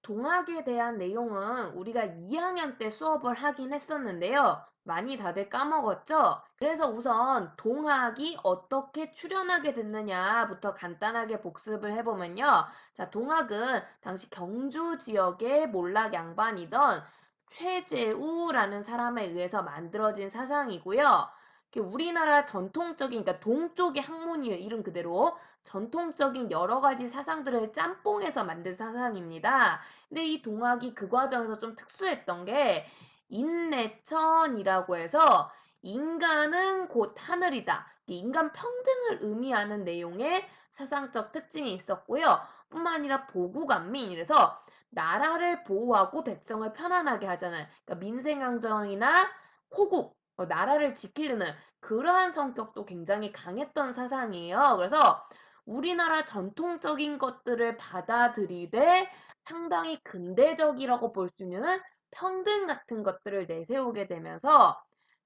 동학에 대한 내용은 우리가 2학년 때 수업을 하긴 했었는데요. 많이 다들 까먹었죠? 그래서 우선 동학이 어떻게 출현하게 됐느냐부터 간단하게 복습을 해보면요. 자, 동학은 당시 경주 지역의 몰락 양반이던 최재우라는 사람에 의해서 만들어진 사상이고요. 우리나라 전통적인, 그러니까 동쪽의 학문이에요. 이름 그대로. 전통적인 여러 가지 사상들을 짬뽕해서 만든 사상입니다. 근데 이 동학이 그 과정에서 좀 특수했던 게 인내천이라고 해서 인간은 곧 하늘이다. 인간 평등을 의미하는 내용의 사상적 특징이 있었고요. 뿐만 아니라 보국안민, 이래서 나라를 보호하고 백성을 편안하게 하잖아요. 그러니까 민생안정이나 호국, 나라를 지키려는 그러한 성격도 굉장히 강했던 사상이에요. 그래서 우리나라 전통적인 것들을 받아들이되 상당히 근대적이라고 볼 수 있는 평등 같은 것들을 내세우게 되면서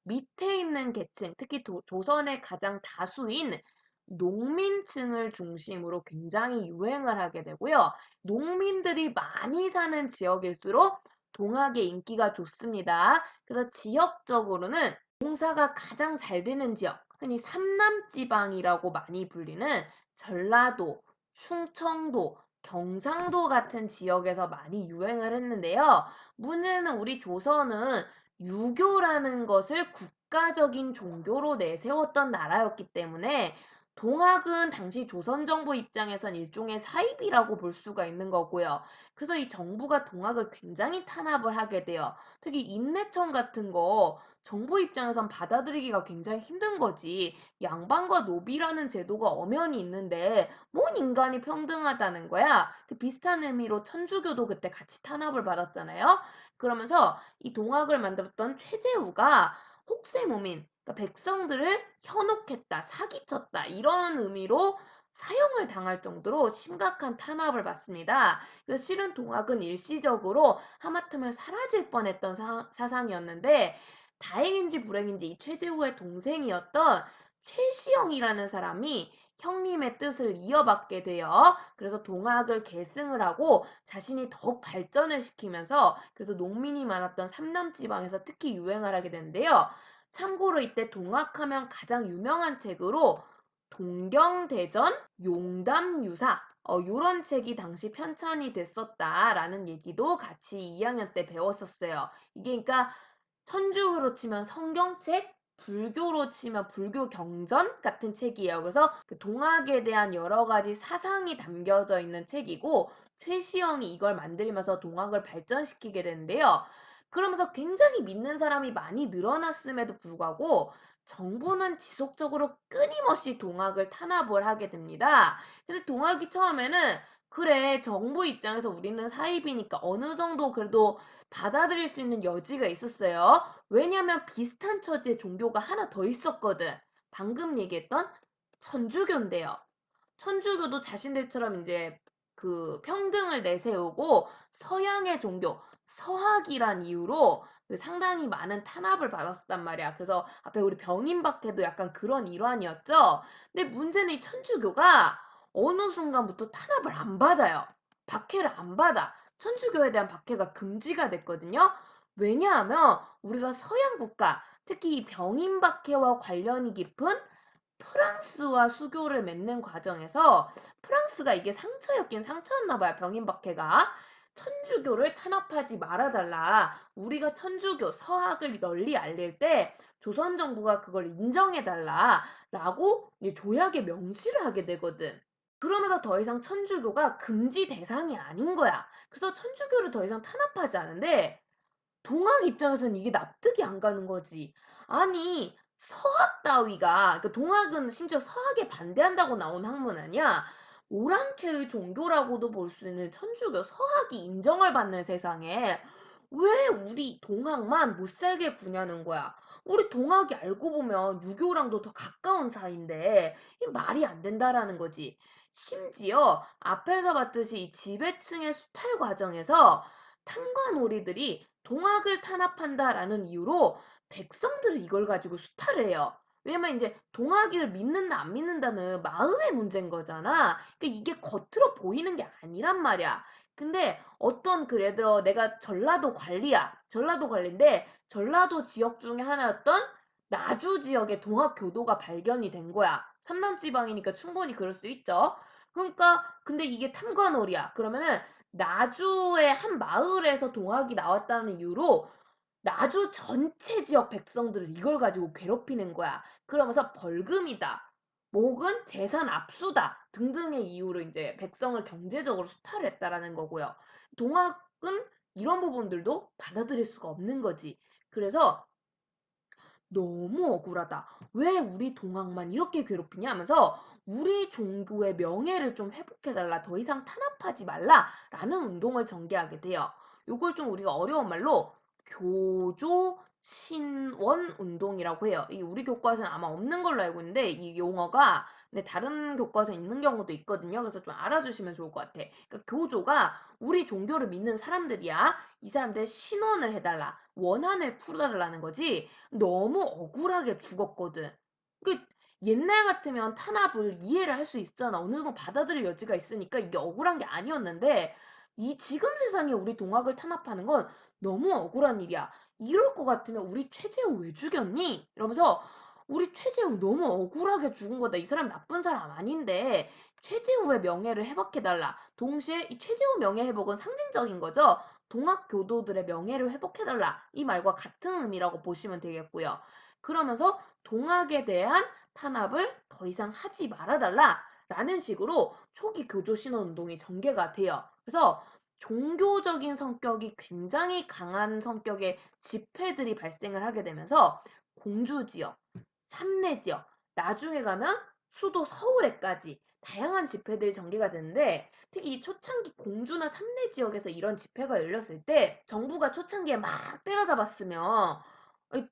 밑에 있는 계층, 특히 조선의 가장 다수인 농민층을 중심으로 굉장히 유행을 하게 되고요. 농민들이 많이 사는 지역일수록 동학의 인기가 좋습니다. 그래서 지역적으로는 농사가 가장 잘 되는 지역, 흔히 삼남지방이라고 많이 불리는 전라도, 충청도, 경상도 같은 지역에서 많이 유행을 했는데요. 문제는 우리 조선은 유교라는 것을 국가적인 종교로 내세웠던 나라였기 때문에 동학은 당시 조선 정부 입장에선 일종의 사입이라고 볼 수가 있는 거고요. 그래서 이 정부가 동학을 굉장히 탄압을 하게 돼요. 특히 인내천 같은 거 정부 입장에선 받아들이기가 굉장히 힘든 거지. 양반과 노비라는 제도가 엄연히 있는데 뭔 인간이 평등하다는 거야. 그 비슷한 의미로 천주교도 그때 같이 탄압을 받았잖아요. 그러면서 이 동학을 만들었던 최재우가 혹세무민, 그러니까 백성들을 현혹했다, 사기쳤다 이런 의미로 사형을 당할 정도로 심각한 탄압을 받습니다. 그래서 실은 동학은 일시적으로 하마터면 사라질 뻔했던 사상이었는데 다행인지 불행인지 이 최재우의 동생이었던 최시영이라는 사람이 형님의 뜻을 이어받게 돼요. 그래서 동학을 계승을 하고 자신이 더욱 발전을 시키면서 그래서 농민이 많았던 삼남지방에서 특히 유행을 하게 되는데요. 참고로 이때 동학하면 가장 유명한 책으로 동경대전 용담유사 요런 책이 당시 편찬이 됐었다라는 얘기도 같이 2학년 때 배웠었어요. 이게 그러니까 천주교로 치면 성경책, 불교로 치면 불교 경전 같은 책이에요. 그래서 그 동학에 대한 여러 가지 사상이 담겨져 있는 책이고 최시영이 이걸 만들면서 동학을 발전시키게 되는데요. 그러면서 굉장히 믿는 사람이 많이 늘어났음에도 불구하고 정부는 지속적으로 끊임없이 동학을 탄압을 하게 됩니다. 근데 동학이 처음에는 그래, 정부 입장에서 우리는 사입이니까 어느 정도 그래도 받아들일 수 있는 여지가 있었어요. 왜냐면 비슷한 처지의 종교가 하나 더 있었거든. 방금 얘기했던 천주교인데요. 천주교도 자신들처럼 이제 그 평등을 내세우고 서양의 종교, 서학이란 이유로 그 상당히 많은 탄압을 받았단 말이야. 그래서 앞에 우리 병인박해도 약간 그런 일환이었죠. 근데 문제는 이 천주교가 어느 순간부터 탄압을 안 받아요. 박해를 안 받아. 천주교에 대한 박해가 금지가 됐거든요. 왜냐하면 우리가 서양 국가, 특히 이 병인박해와 관련이 깊은 프랑스와 수교를 맺는 과정에서 프랑스가 이게 상처였긴 상처였나 봐요. 병인박해가. 천주교를 탄압하지 말아달라. 우리가 천주교 서학을 널리 알릴 때 조선 정부가 그걸 인정해달라. 라고 조약에 명시를 하게 되거든. 그러면서 더 이상 천주교가 금지 대상이 아닌 거야. 그래서 천주교를 더 이상 탄압하지 않은데 동학 입장에서는 이게 납득이 안 가는 거지. 아니, 서학 따위가, 그 동학은 심지어 서학에 반대한다고 나온 학문 아니야? 오랑캐의 종교라고도 볼 수 있는 천주교 서학이 인정을 받는 세상에 왜 우리 동학만 못 살게 구냐는 거야. 우리 동학이 알고 보면 유교랑도 더 가까운 사이인데 이 말이 안 된다라는 거지. 심지어 앞에서 봤듯이 이 지배층의 수탈 과정에서 탐관오리들이 동학을 탄압한다라는 이유로 백성들을 이걸 가지고 수탈을 해요. 왜냐면 이제 동학을 믿는다 안 믿는다는 마음의 문제인 거잖아. 그러니까 이게 겉으로 보이는 게 아니란 말이야. 근데 어떤 그 예를 들어 내가 전라도 관리야. 전라도 관리인데 전라도 지역 중에 하나였던 나주 지역의 동학교도가 발견이 된 거야. 삼남지방이니까 충분히 그럴 수 있죠. 그러니까 근데 이게 탐관오리야. 그러면은 나주의 한 마을에서 동학이 나왔다는 이유로 나주 전체 지역 백성들을 이걸 가지고 괴롭히는 거야. 그러면서 벌금이다. 뭐 혹은 재산 압수다 등등의 이유로 이제 백성을 경제적으로 수탈을 했다라는 거고요. 동학은 이런 부분들도 받아들일 수가 없는 거지. 그래서 너무 억울하다. 왜 우리 동학만 이렇게 괴롭히냐 하면서 우리 종교의 명예를 좀 회복해달라. 더 이상 탄압하지 말라라는 운동을 전개하게 돼요. 요걸 좀 우리가 어려운 말로 교조 신원 운동이라고 해요. 이 우리 교과서는 아마 없는 걸로 알고 있는데 이 용어가 근데 다른 교과서에 있는 경우도 있거든요. 그래서 좀 알아주시면 좋을 것 같아. 그러니까 교조가 우리 종교를 믿는 사람들이야. 이 사람들 신원을 해달라. 원한을 풀어달라는 거지. 너무 억울하게 죽었거든. 그 옛날 같으면 탄압을 이해를 할 수 있잖아. 어느 정도 받아들일 여지가 있으니까 이게 억울한 게 아니었는데 이 지금 세상에 우리 동학을 탄압하는 건 너무 억울한 일이야. 이럴 것 같으면 우리 최재우 왜 죽였니? 이러면서 우리 최재우 너무 억울하게 죽은 거다. 이 사람 나쁜 사람 아닌데 최재우의 명예를 회복해달라. 동시에 이 최재우 명예 회복은 상징적인 거죠. 동학 교도들의 명예를 회복해달라. 이 말과 같은 의미라고 보시면 되겠고요. 그러면서 동학에 대한 탄압을 더 이상 하지 말아달라. 라는 식으로 초기 교조 신원 운동이 전개가 돼요. 그래서 종교적인 성격이 굉장히 강한 성격의 집회들이 발생을 하게 되면서 공주 지역, 삼내 지역, 나중에 가면 수도 서울에까지 다양한 집회들이 전개가 되는데 특히 이 초창기 공주나 삼내 지역에서 이런 집회가 열렸을 때 정부가 초창기에 막 때려잡았으면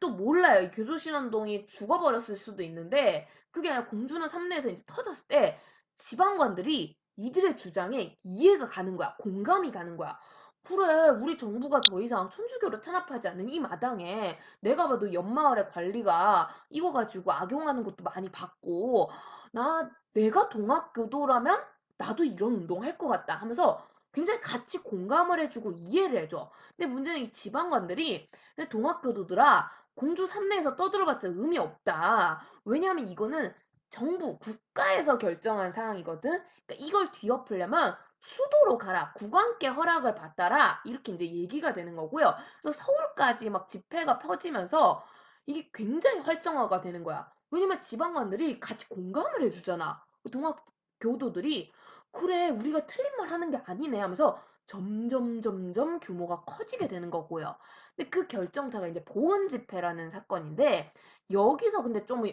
또 몰라요. 이 교조신원동이 죽어버렸을 수도 있는데 그게 아니라 공주나 삼내에서 이제 터졌을 때 지방관들이 이들의 주장에 이해가 가는 거야. 공감이 가는 거야. 그래, 우리 정부가 더 이상 천주교를 탄압하지 않는 이 마당에 내가 봐도 옆마을의 관리가 이거 가지고 악용하는 것도 많이 봤고 내가 동학교도라면 나도 이런 운동 할 것 같다 하면서 굉장히 같이 공감을 해주고 이해를 해줘. 근데 문제는 이 지방관들이 동학교도들아 공주 삼내에서 떠들어봤자 의미 없다. 왜냐하면 이거는 정부, 국가에서 결정한 사항이거든. 그러니까 이걸 뒤엎으려면 수도로 가라. 국왕께 허락을 받아라. 이렇게 이제 얘기가 되는 거고요. 그래서 서울까지 막 집회가 펴지면서 이게 굉장히 활성화가 되는 거야. 왜냐면 지방관들이 같이 공감을 해주잖아. 동학 교도들이 그래 우리가 틀린 말 하는 게 아니네 하면서 점점 규모가 커지게 되는 거고요. 근데 그 결정타가 이제 보은 집회라는 사건인데 여기서 근데 좀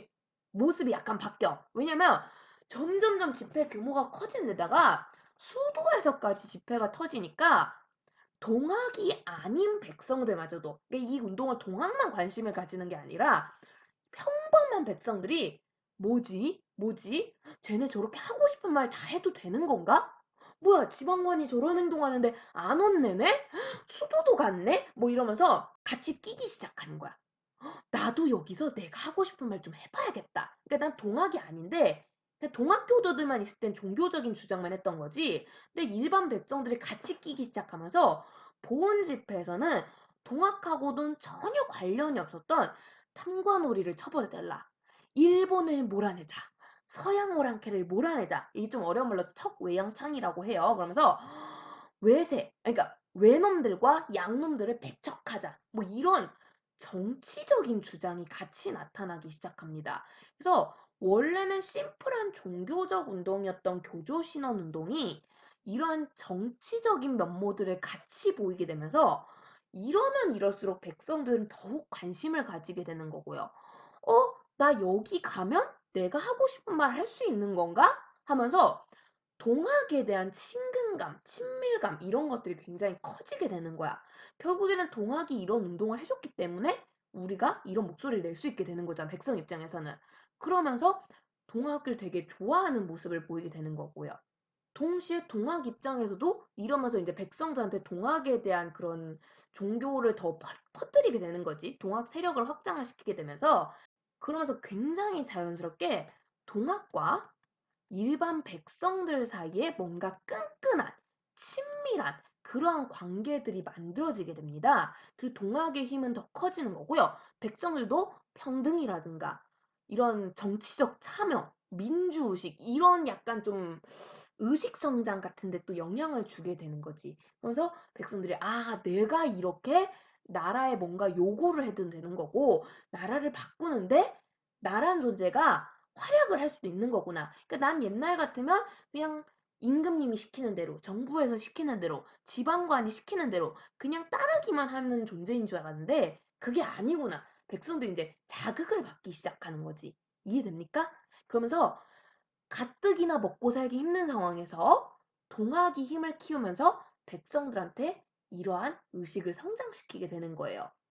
모습이 약간 바뀌어. 왜냐면 점점점 집회 규모가 커진 데다가 수도에서까지 집회가 터지니까 동학이 아닌 백성들마저도 그러니까 이 운동을 동학만 관심을 가지는 게 아니라 평범한 백성들이 뭐지? 쟤네 저렇게 하고 싶은 말 다 해도 되는 건가? 뭐야 지방관이 저런 행동하는데 안 혼내네? 수도도 갔네? 뭐 이러면서 같이 끼기 시작하는 거야. 나도 여기서 내가 하고 싶은 말 좀 해봐야겠다. 그러니까 난 동학이 아닌데 동학교도들만 있을 땐 종교적인 주장만 했던 거지. 근데 일반 백성들이 같이 끼기 시작하면서 보은 집회에서는 동학하고는 전혀 관련이 없었던 탐관오리를 처벌해달라. 일본을 몰아내자. 서양 오랑캐를 몰아내자. 이게 좀 어려운 말로 척외양창이라고 해요. 그러면서 그러니까 외놈들과 양놈들을 배척하자. 뭐 이런 정치적인 주장이 같이 나타나기 시작합니다. 그래서 원래는 심플한 종교적 운동이었던 교조신원 운동이 이러한 정치적인 면모들을 같이 보이게 되면서 이러면 이럴수록 백성들은 더욱 관심을 가지게 되는 거고요. 나 여기 가면 내가 하고 싶은 말 할 수 있는 건가? 하면서 동학에 대한 친근감, 친밀감 이런 것들이 굉장히 커지게 되는 거야. 결국에는 동학이 이런 운동을 해줬기 때문에 우리가 이런 목소리를 낼 수 있게 되는 거잖아. 백성 입장에서는. 그러면서 동학을 되게 좋아하는 모습을 보이게 되는 거고요. 동시에 동학 입장에서도 이러면서 이제 백성들한테 동학에 대한 그런 종교를 더 퍼뜨리게 되는 거지. 동학 세력을 확장을 시키게 되면서 그러면서 굉장히 자연스럽게 동학과 일반 백성들 사이에 뭔가 끈끈한 친밀한 그러한 관계들이 만들어지게 됩니다. 그리고 동학의 힘은 더 커지는 거고요. 백성들도 평등이라든가 이런 정치적 참여, 민주의식 이런 약간 좀 의식 성장 같은 데 또 영향을 주게 되는 거지. 그래서 백성들이 '아 내가 이렇게 나라에 뭔가 요구를 해도 되는 거고 나라를 바꾸는데 나라는 존재가 활약을 할 수도 있는 거구나.' 그러니까 난 옛날 같으면 그냥 임금님이 시키는 대로, 정부에서 시키는 대로, 지방관이 시키는 대로 그냥 따르기만 하는 존재인 줄 알았는데 그게 아니구나. 백성들이 인제 자극을 받기 시작하는 거지. 이해됩니까? 그러면서 가뜩이나 먹고 살기 힘든 상황에서 동학이 힘을 키우면서 백성들한테 이러한 의식을 성장시키게 되는 거예요.